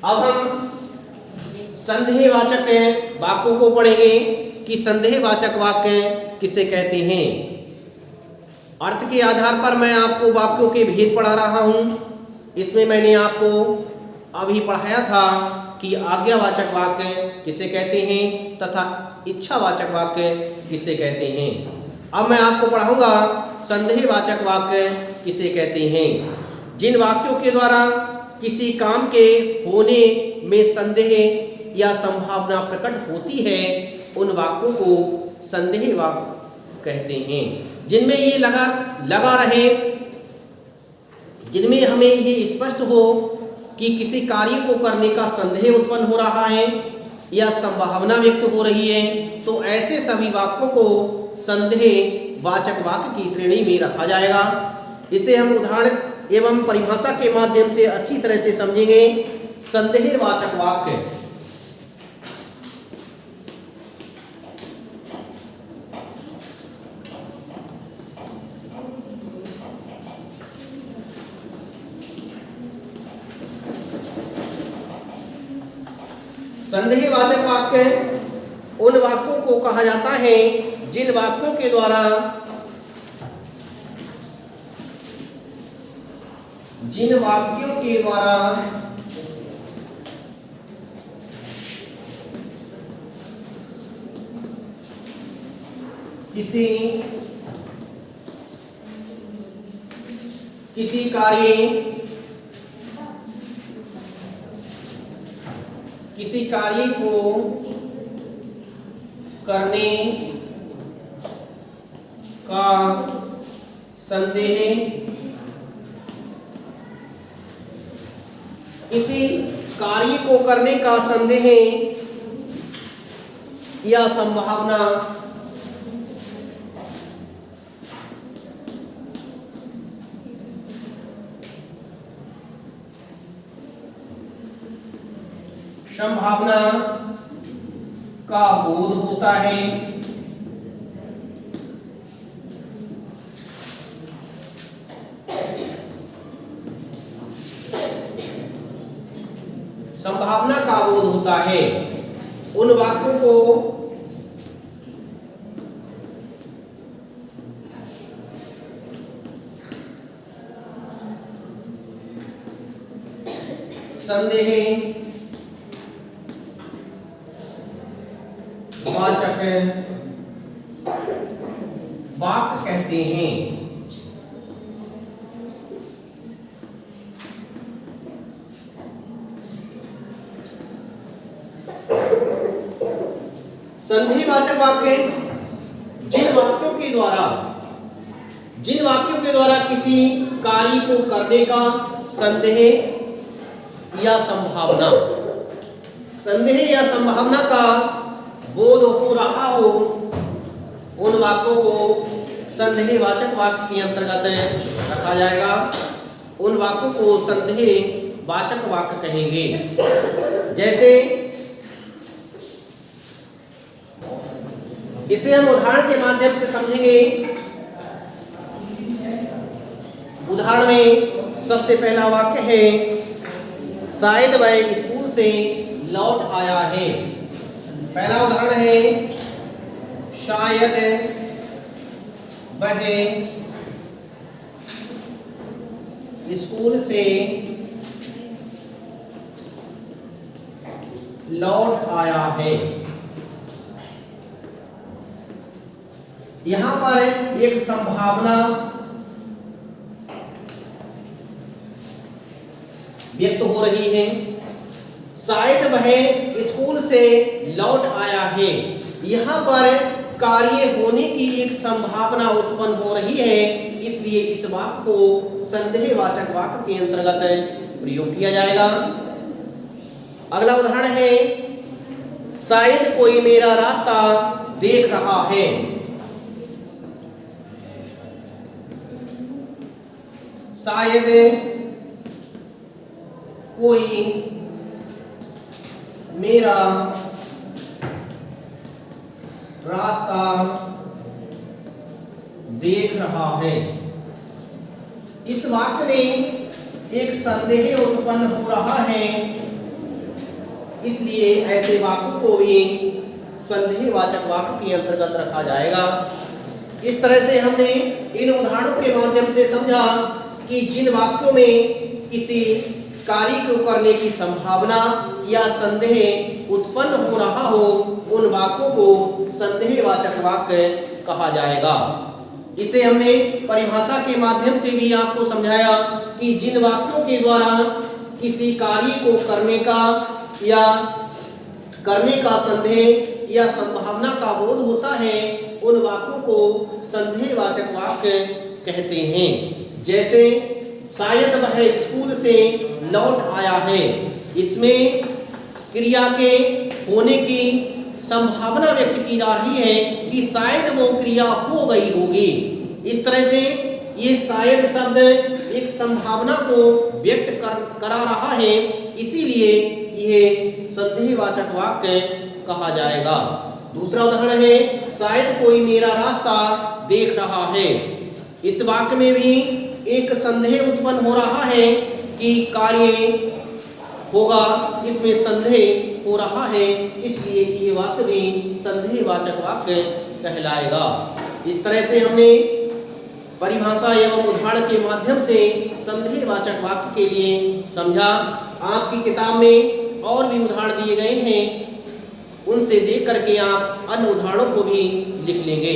अब हम संदेहवाचक वाक्यों को पढ़ेंगे कि संदेहवाचक वाक्य किसे कहते हैं। अर्थ के आधार पर मैं आपको वाक्यों के भेद पढ़ा रहा हूं। इसमें मैंने आपको अभी पढ़ाया था कि आज्ञावाचक वाक्य किसे कहते हैं तथा इच्छावाचक वाक्य किसे कहते हैं। अब मैं आपको पढ़ाऊंगा संदेहवाचक वाक्य किसे कहते हैं। जिन वाक्यों के द्वारा किसी काम के होने में संदेह या संभावना प्रकट होती है उन वाक्यों को संदेह वाक्य कहते हैं। जिनमें ये लगा रहे, जिनमें हमें ये स्पष्ट हो कि किसी कार्य को करने का संदेह उत्पन्न हो रहा है या संभावना व्यक्त हो रही है, तो ऐसे सभी वाक्यों को संदेहवाचक वाक्य की श्रेणी में रखा जाएगा। इसे हम उदाहरण एवं परिभाषा के माध्यम से अच्छी तरह से समझेंगे। संदेहवाचक वाक्य संदेहवाचक वाक्य उन वाक्यों को कहा जाता है जिन वाक्यों के द्वारा किसी कार्य को करने का संदेह, किसी कार्य को करने का संदेह या संभावना का बोध होता है। संभावना का बोध होता है उन वाक्यों को संदेहवाचक वाक्य कहते हैं। संदेहवाचक वाक्य जिन वाक्यों के द्वारा किसी कार्य को करने का संदेह या संभावना का बोध हो रहा हो उन वाक्यों को संदेहवाचक वाक्य के अंतर्गत रखा जाएगा। उन वाक्यों को संदेहवाचक वाक्य कहेंगे। जैसे इसे हम उदाहरण के माध्यम से समझेंगे। उदाहरण में सबसे पहला वाक्य है, शायद वह स्कूल से लौट आया है। पहला उदाहरण है, शायद वह स्कूल से लौट आया है। यहां पर एक संभावना व्यक्त हो रही है। शायद वह स्कूल से लौट आया है, यहां पर कार्य होने की एक संभावना उत्पन्न हो रही है, इसलिए इस वाक्य को संदेहवाचक वाक्य के अंतर्गत प्रयोग किया जाएगा। अगला उदाहरण है, शायद कोई मेरा रास्ता देख रहा है। शायद कोई मेरा रास्ता देख रहा है। इस वाक्य में एक संदेह उत्पन्न हो रहा है इसलिए ऐसे वाक्यों को भी संदेहवाचक वाक्य के अंतर्गत रखा जाएगा। इस तरह से हमने इन उदाहरणों के माध्यम से समझा कि जिन वाक्यों में किसी कार्य को करने की संभावना या संदेह उत्पन्न हो रहा हो, उन वाक्यों को संदेहवाचक वाक्य कहा जाएगा। इसे हमने परिभाषा के माध्यम से भी आपको समझाया कि जिन वाक्यों के द्वारा किसी कार्य को करने का या करने का संदेह या संभावना का बोध होता है, उन वाक्यों को संदेहवाचक वाक्य कहते हैं। जैसे शायद वह स्कूल से लौट आया है, इसमें क्रिया के होने की संभावना व्यक्त की जा रही है कि शायद वो क्रिया हो गई होगी। इस तरह से ये शायद शब्द एक संभावना को व्यक्त करा रहा है, इसीलिए यह संदेहवाचक वाक्य कहा जाएगा। दूसरा उदाहरण है शायद कोई मेरा रास्ता देख रहा है। इस वाक्य में भी एक संदेह उत्पन्न हो रहा है कि कार्य होगा, इसमें संदेह हो रहा है, इसलिए ये वाक्य भी संदेहवाचक वाक्य कहलाएगा। इस तरह से हमने परिभाषा एवं उदाहरण के माध्यम से संदेहवाचक वाक्य के लिए समझा। आपकी किताब में और भी उदाहरण दिए गए हैं, उनसे देख करके आप अन्य उदाहरणों को भी लिख लेंगे।